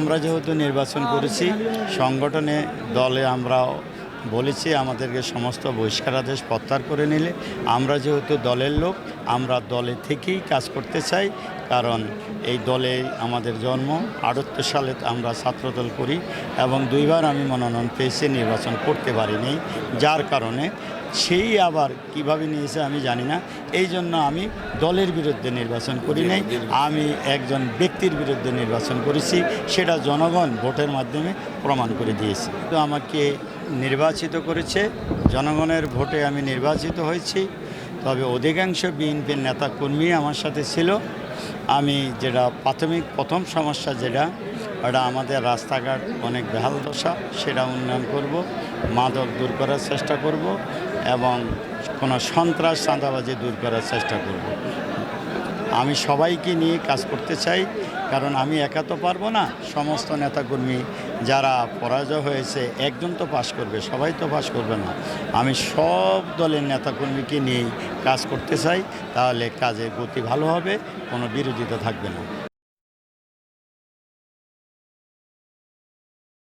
আমরা যেহেতু নির্বাচন করেছি সংগঠনে দলে আমরা বলেছি আমাদেরকে সমস্ত বহিষ্কারাদেশ প্রত্যাহার করে নিলে আমরা যেহেতু দলের লোক আমরা দলে থেকেই কাজ করতে চাই। কারণ এই দলে আমাদের জন্ম ৭৮ সালে আমরা ছাত্রদল করি এবং দুইবার আমি মনোনয়ন পেয়েছি, নির্বাচন করতে পারিনি, যার কারণে সেই আবার কিভাবে নিয়েছে আমি জানি না। এই জন্য আমি দলের বিরুদ্ধে নির্বাচন করি নাই, আমি একজন ব্যক্তির বিরুদ্ধে নির্বাচন করেছি, সেটা জনগণ ভোটের মাধ্যমে প্রমাণ করে দিয়েছে। তো আমাকে নির্বাচিত করেছে, জনগণের ভোটে আমি নির্বাচিত হয়েছি। তবে অধিকাংশ বিএনপির নেতাকর্মী আমার সাথে ছিল। আমি যেটা প্রাথমিক প্রথম সমস্যা যেটা ওটা আমাদের রাস্তাঘাট অনেক বেহাল দশা, সেটা উন্নয়ন করব, মাদক দূর করার চেষ্টা করব এবং কোনো সন্ত্রাস চাঁদাবাজি দূর করার চেষ্টা করব। আমি সবাইকে নিয়ে কাজ করতে চাই, কারণ আমি একা তো পারবো না। সমস্ত নেতাকর্মী যারা পরাজয় হয়েছে একজন তো পাশ করবে, সবাই তো পাশ করবে না। আমি সব দলের নেতাকর্মীকে নিয়েই কাজ করতে চাই, তাহলে কাজের গতি ভালো হবে, কোনো বিরোধিতা থাকবে না।